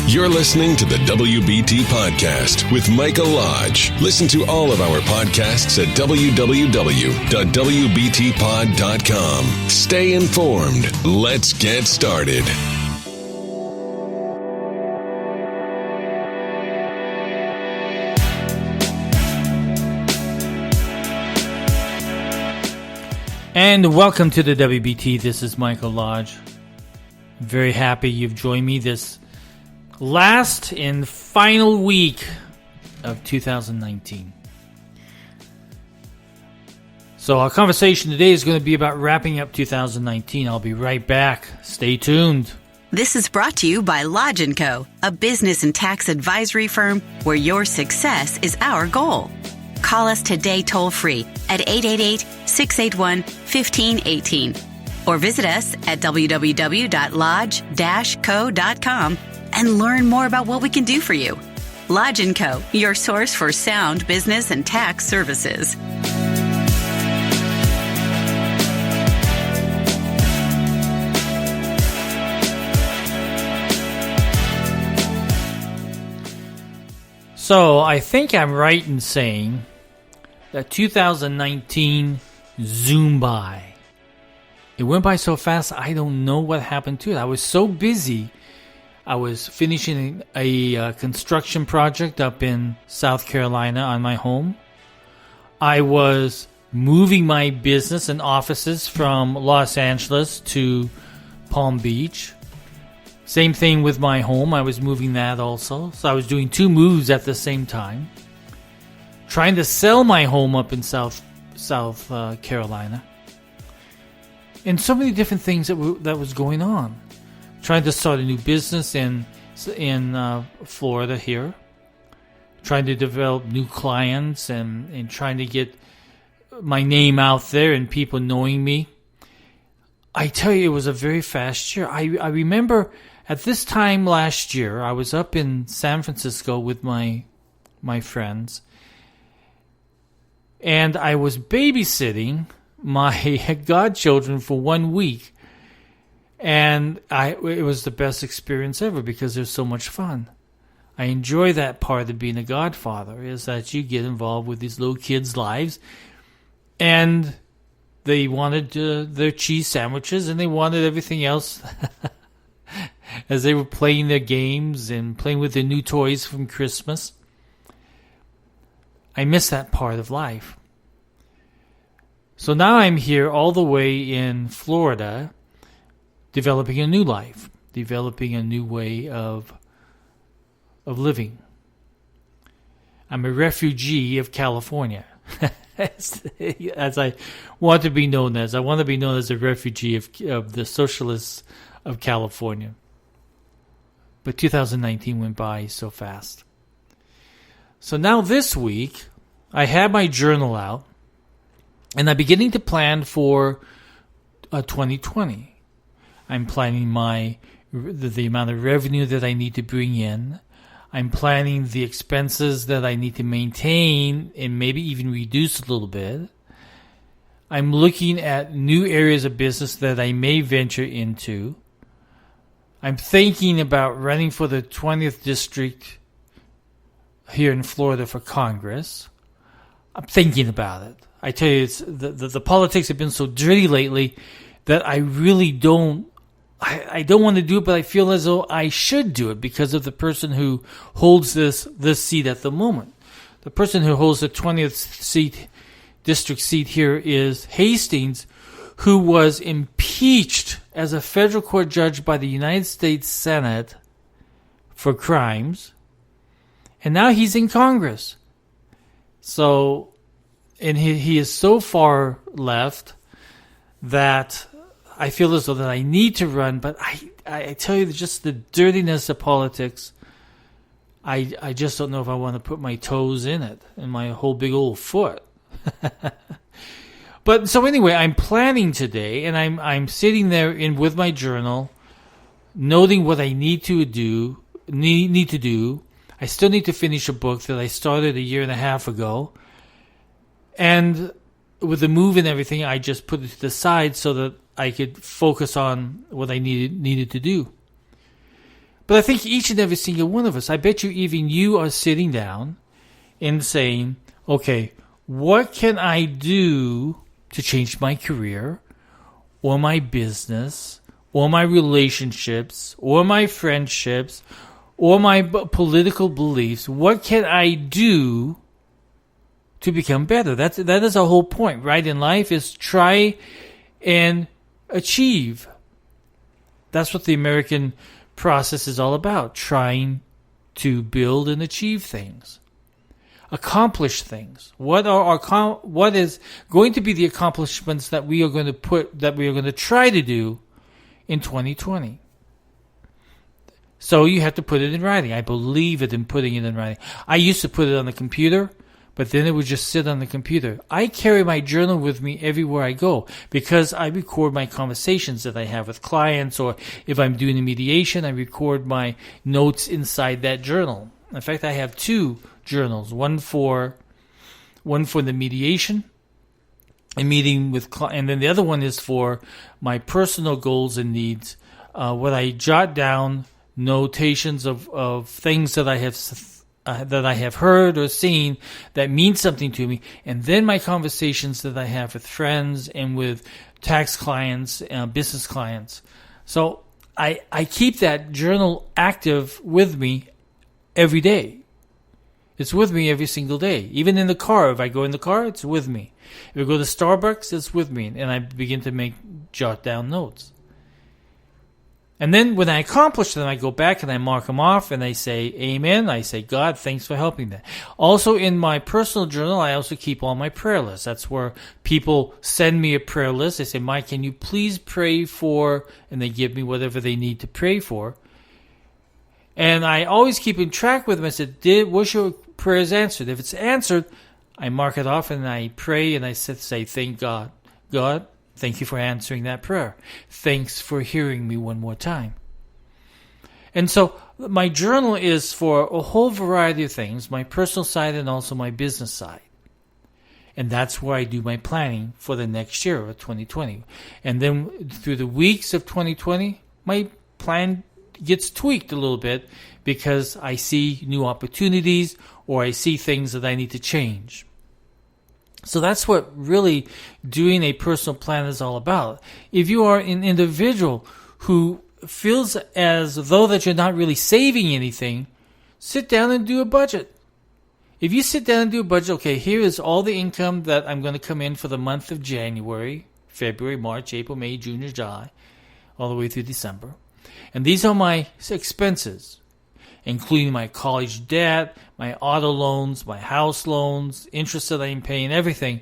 You're listening to the WBT Podcast with Michael Lodge. Listen to all of our podcasts at www.wbtpod.com. Stay informed. Let's get started. And welcome to the WBT. This is Michael Lodge. Very happy you've joined me this last and final week of 2019. So our conversation today is going to be about wrapping up 2019. I'll be right back. Stay tuned. This is brought to you by Lodge & Co., a business and tax advisory firm where your success is our goal. Call us today toll-free at 888-681-1518 or visit us at www.lodge-co.com and learn more about what we can do for you. Lodge & Co., your source for sound business and tax services. So I think I'm right in saying that 2019 zoomed by. It went by so fast, I don't know what happened to it. I was so busy. I was finishing a construction project up in South Carolina on my home. I was moving my business and offices from Los Angeles to Palm Beach. Same thing with my home. I was moving that also. So I was doing two moves at the same time. Trying to sell my home up in South Carolina. And so many different things that was going on. Trying to start a new business in Florida here. Trying to develop new clients and trying to get my name out there and people knowing me. I tell you, it was a very fast year. I remember at this time last year, I was up in San Francisco with my friends. And I was babysitting my godchildren for 1 week. And it was the best experience ever because it was so much fun. I enjoy that part of being a godfather, is that you get involved with these little kids' lives. And they wanted their cheese sandwiches and they wanted everything else as they were playing their games and playing with their new toys from Christmas. I miss that part of life. So now I'm here all the way in Florida, developing a new life, developing a new way of living. I'm a refugee of California, as I want to be known as. I want to be known as a refugee of the socialists of California. But 2019 went by so fast. So now this week, I have my journal out, and I'm beginning to plan for 2020. I'm planning the amount of revenue that I need to bring in. I'm planning the expenses that I need to maintain and maybe even reduce a little bit. I'm looking at new areas of business that I may venture into. I'm thinking about running for the 20th district here in Florida for Congress. I'm thinking about it. I tell you, the politics have been so dirty lately that I really don't want to do it, but I feel as though I should do it because of the person who holds this seat at the moment. The person who holds the 20th district seat here is Hastings, who was impeached as a federal court judge by the United States Senate for crimes, and now he's in Congress. So, and he is so far left that I feel as though that I need to run, but I tell you, just the dirtiness of politics, I just don't know if I want to put my toes in it and my whole big old foot. But so anyway, I'm planning today, and I'm sitting there with my journal, noting what I need to do. I still need to finish a book that I started 1.5 years ago, and with the move and everything, I just put it to the side so that I could focus on what I needed to do. But I think each and every single one of us, I bet you even you are sitting down and saying, okay, what can I do to change my career or my business or my relationships or my friendships or my political beliefs? What can I do to become better? That is the whole point, right? In life is try and achieve. That's what the American process is all about, trying to build and achieve things, accomplish things. What is going to be the accomplishments that we are going to try to do in 2020? So you have to put it in writing. I believe in putting it in writing. I used to put it on the computer, but then it would just sit on the computer. I carry my journal with me everywhere I go because I record my conversations that I have with clients, or if I'm doing a mediation, I record my notes inside that journal. In fact, I have 2 journals, one for the mediation, a meeting with and then the other one is for my personal goals and needs, what I jot down notations of things that I have heard or seen that mean something to me, and then my conversations that I have with friends and with tax clients, business clients. So I keep that journal active with me every day. It's with me every single day. Even in the car, if I go in the car, it's with me. If I go to Starbucks, it's with me, and I begin to jot down notes. And then when I accomplish them, I go back and I mark them off and I say, amen. I say, God, thanks for helping that. Also in my personal journal, I also keep all my prayer lists. That's where people send me a prayer list. They say, Mike, can you please pray for, and they give me whatever they need to pray for. And I always keep in track with them. I said, was your prayers answered? If it's answered, I mark it off and I pray and I say, thank God. God, thank you for answering that prayer. Thanks for hearing me one more time. And so my journal is for a whole variety of things, my personal side and also my business side. And that's where I do my planning for the next year of 2020. And then through the weeks of 2020, my plan gets tweaked a little bit because I see new opportunities or I see things that I need to change. So that's what really doing a personal plan is all about. If you are an individual who feels as though that you're not really saving anything, sit down and do a budget. If you sit down and do a budget, okay, here is all the income that I'm going to come in for the month of January, February, March, April, May, June, July, all the way through December. And these are my expenses, including my college debt, my auto loans, my house loans, interest that I'm paying, everything.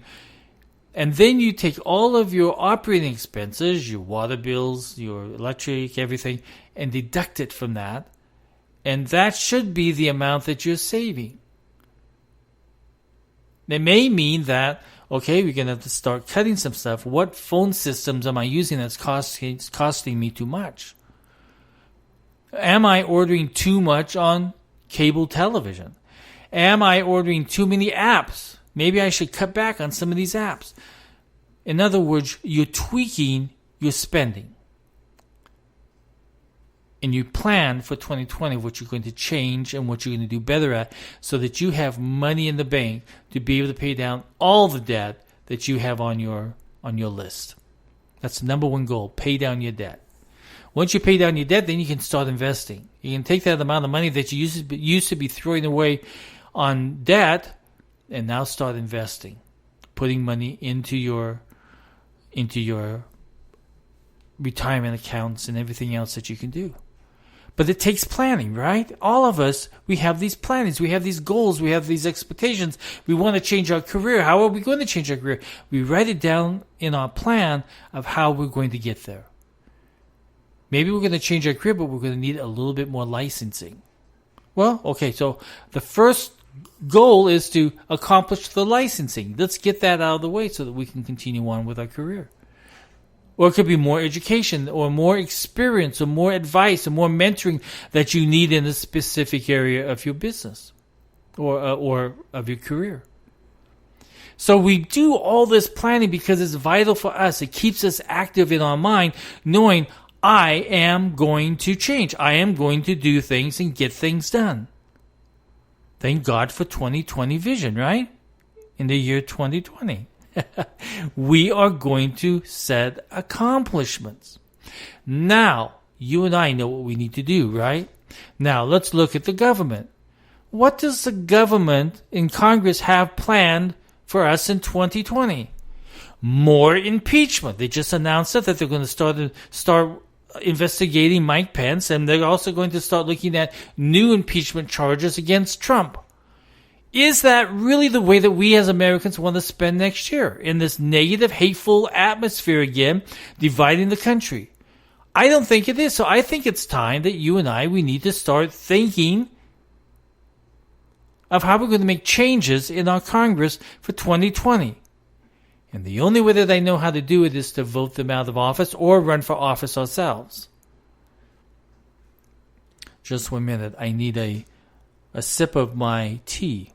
And then you take all of your operating expenses, your water bills, your electric, everything, and deduct it from that. And that should be the amount that you're saving. It may mean that, okay, we're going to have to start cutting some stuff. What phone systems am I using that's costing me too much? Am I ordering too much on cable television? Am I ordering too many apps? Maybe I should cut back on some of these apps. In other words, you're tweaking your spending. And you plan for 2020 what you're going to change and what you're going to do better at so that you have money in the bank to be able to pay down all the debt that you have on your list. That's the number one goal, pay down your debt. Once you pay down your debt, then you can start investing. You can take that amount of money that you used to be throwing away on debt and now start investing, putting money into your retirement accounts and everything else that you can do. But it takes planning, right? All of us, we have these plannings, we have these goals, we have these expectations. We want to change our career. How are we going to change our career? We write it down in our plan of how we're going to get there. Maybe we're going to change our career, but we're going to need a little bit more licensing. Well, okay, so the first goal is to accomplish the licensing. Let's get that out of the way so that we can continue on with our career. Or it could be more education or more experience or more advice or more mentoring that you need in a specific area of your business or of your career. So we do all this planning because it's vital for us. It keeps us active in our mind, knowing I am going to change. I am going to do things and get things done. Thank God for 2020 vision, right? In the year 2020. We are going to set accomplishments. Now, you and I know what we need to do, right? Now, let's look at the government. What does the government in Congress have planned for us in 2020? More impeachment. They just announced it, that they're going to start investigating Mike Pence, and they're also going to start looking at new impeachment charges against Trump. Is that really the way that we as Americans want to spend next year? In this negative, hateful atmosphere again, dividing the country? I don't think it is. So I think it's time that you and we need to start thinking of how we're going to make changes in our Congress for 2020. And the only way that I know how to do it is to vote them out of office or run for office ourselves. Just 1 minute. I need a sip of my tea.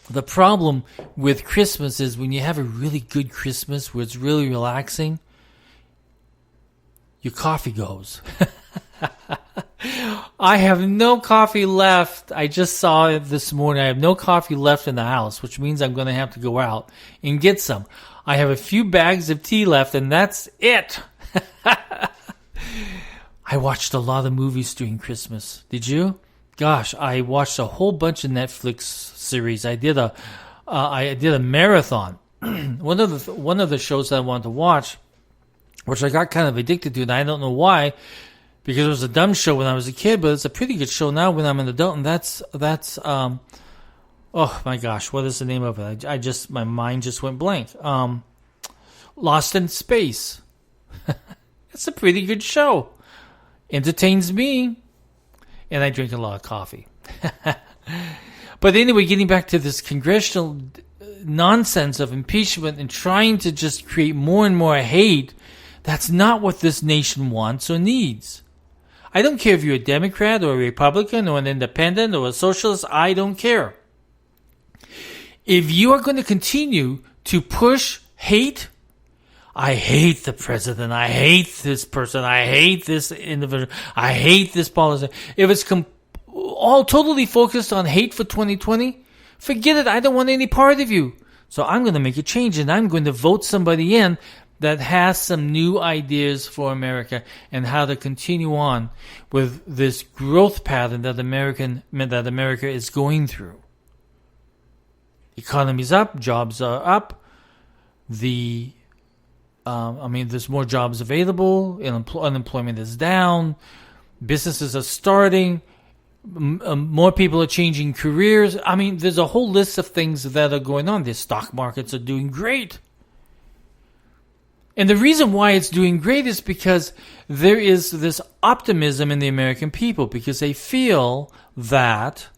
The problem with Christmas is when you have a really good Christmas where it's really relaxing, your coffee goes. I have no coffee left. I just saw it this morning. I have no coffee left in the house, which means I'm going to have to go out and get some. I have a few bags of tea left, and that's it. I watched a lot of movies during Christmas. Did you? Gosh, I watched a whole bunch of Netflix series. I did a marathon. One of the shows that I wanted to watch, which I got kind of addicted to, and I don't know why, because it was a dumb show when I was a kid, but it's a pretty good show now when I'm an adult, and that's oh my gosh, what is the name of it? My mind just went blank. Lost in Space. It's a pretty good show. Entertains me. And I drink a lot of coffee. But anyway, getting back to this congressional nonsense of impeachment and trying to just create more and more hate, that's not what this nation wants or needs. I don't care if you're a Democrat or a Republican or an independent or a socialist. I don't care. If you are going to continue to push hate, I hate the president, I hate this person, I hate this individual, I hate this policy. If it's all totally focused on hate for 2020, forget it. I don't want any part of you. So I'm going to make a change, and I'm going to vote somebody in that has some new ideas for America and how to continue on with this growth pattern that America is going through. Economy's up, jobs are up, there's more jobs available, unemployment is down, businesses are starting, more people are changing careers. There's a whole list of things that are going on. The stock markets are doing great. And the reason why it's doing great is because there is this optimism in the American people, because they feel that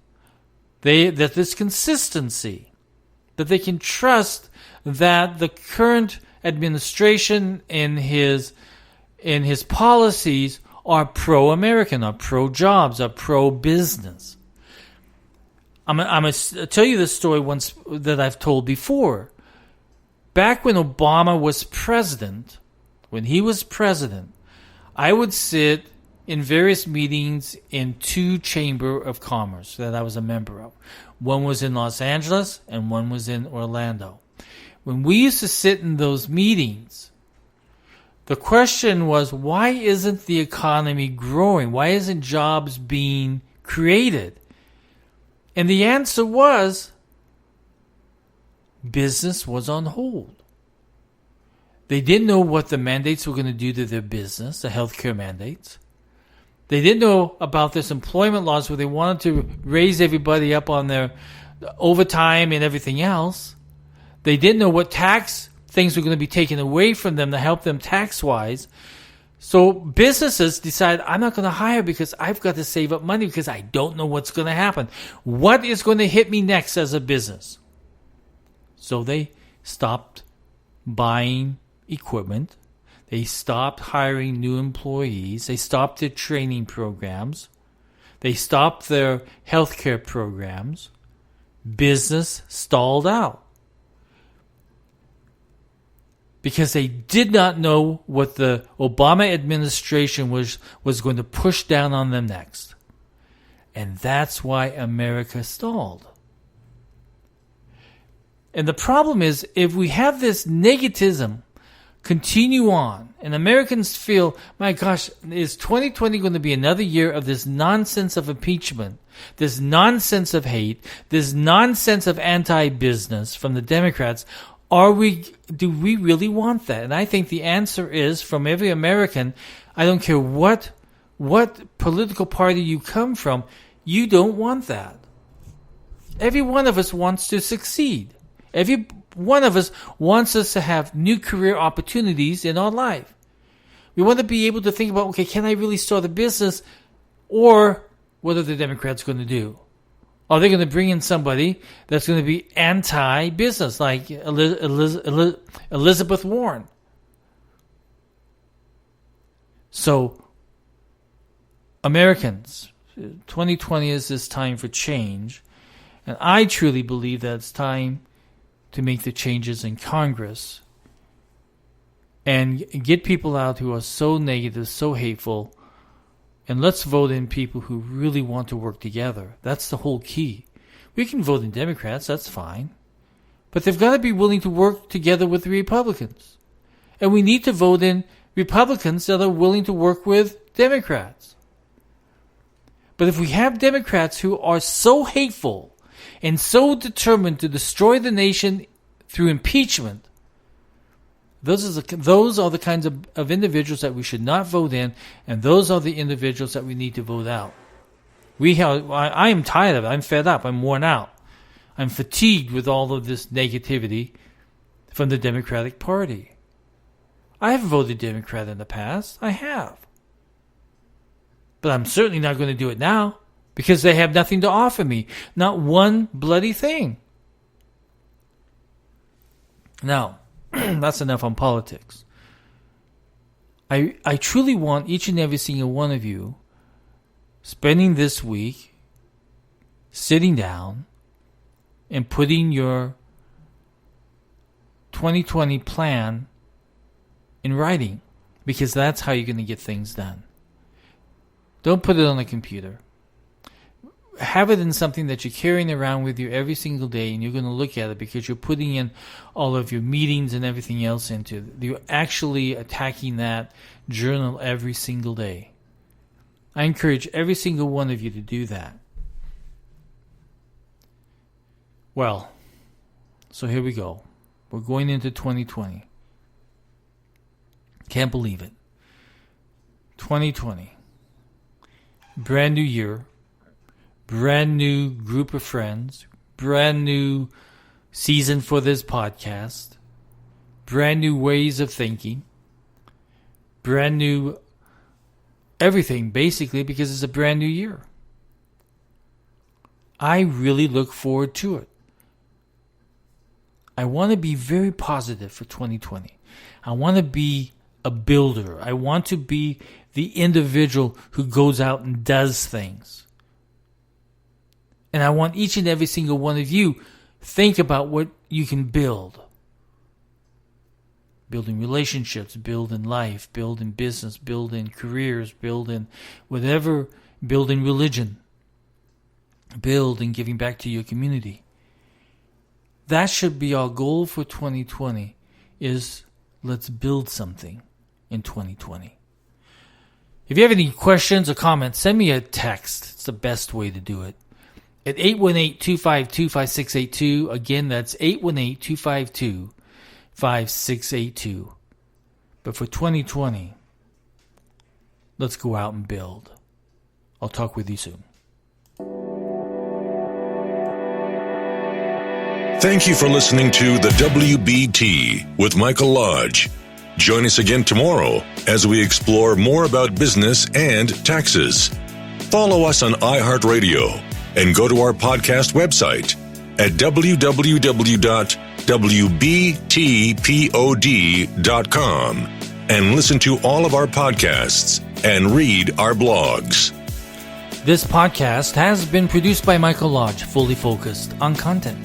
this consistency, that they can trust that the current administration in his policies are pro-American, are pro-jobs, are pro-business. I'm going to tell you this story once that I've told before. Back when Obama was president, I would sit in various meetings in 2 chambers of commerce that I was a member of. One was in Los Angeles and one was in Orlando. When we used to sit in those meetings, the question was, why isn't the economy growing? Why isn't jobs being created? And the answer was, business was on hold. They didn't know what the mandates were going to do to their business, the healthcare mandates. They didn't know about this employment laws where they wanted to raise everybody up on their overtime and everything else. They didn't know what tax things were going to be taken away from them to help them tax-wise. So businesses decide, I'm not going to hire because I've got to save up money because I don't know what's going to happen. What is going to hit me next as a business? So they stopped buying equipment. They stopped hiring new employees. They stopped their training programs. They stopped their healthcare programs. Business stalled out. because they did not know what the Obama administration was going to push down on them next. And that's why America stalled. And the problem is, if we have this negativism continue on, and Americans feel, my gosh, is 2020 going to be another year of this nonsense of impeachment, this nonsense of hate, this nonsense of anti-business from the Democrats? Do we really want that? And I think the answer is, from every American, I don't care what political party you come from, you don't want that. Every one of us wants to succeed. Every one of us wants us to have new career opportunities in our life. We want to be able to think about, okay, can I really start a business? Or what are the Democrats going to do? Are they going to bring in somebody that's going to be anti-business, like Elizabeth Warren? So, Americans, 2020 is this time for change. And I truly believe that it's time to make the changes in Congress and get people out who are so negative, so hateful, and let's vote in people who really want to work together. That's the whole key. We can vote in Democrats, that's fine. But they've got to be willing to work together with the Republicans. And we need to vote in Republicans that are willing to work with Democrats. But if we have Democrats who are so hateful and so determined to destroy the nation through impeachment, those are the kinds of individuals that we should not vote in, and those are the individuals that we need to vote out. I am tired of it. I'm fed up. I'm worn out. I'm fatigued with all of this negativity from the Democratic Party. I have voted Democrat in the past. I have. But I'm certainly not going to do it now, because they have nothing to offer me. Not one bloody thing. Now, that's enough on politics. I truly want each and every single one of you spending this week sitting down and putting your 2020 plan in writing, because that's how you're going to get things done. Don't put it on a computer. Have it in something that you're carrying around with you every single day, and you're going to look at it because you're putting in all of your meetings and everything else into it. You're actually attacking that journal every single day. I encourage every single one of you to do that. Well, so here we go. We're going into 2020. Can't believe it. 2020. Brand new year. Brand new group of friends, brand new season for this podcast, brand new ways of thinking, brand new everything, basically, because it's a brand new year. I really look forward to it. I want to be very positive for 2020. I want to be a builder. I want to be the individual who goes out and does things. And I want each and every single one of you think about what you can build. Build in relationships, build in life, build in business, build in careers, build in whatever, build in religion. Build in giving back to your community. That should be our goal for 2020, is let's build something in 2020. If you have any questions or comments, send me a text. It's the best way to do it. At 818-252-5682. Again, that's 818-252-5682. But for 2020, let's go out and build. I'll talk with you soon. Thank you for listening to the WBT with Michael Lodge. Join us again tomorrow as we explore more about business and taxes. Follow us on iHeartRadio and go to our podcast website at www.wbtpod.com and listen to all of our podcasts and read our blogs. This podcast has been produced by Michael Lodge, fully focused on content.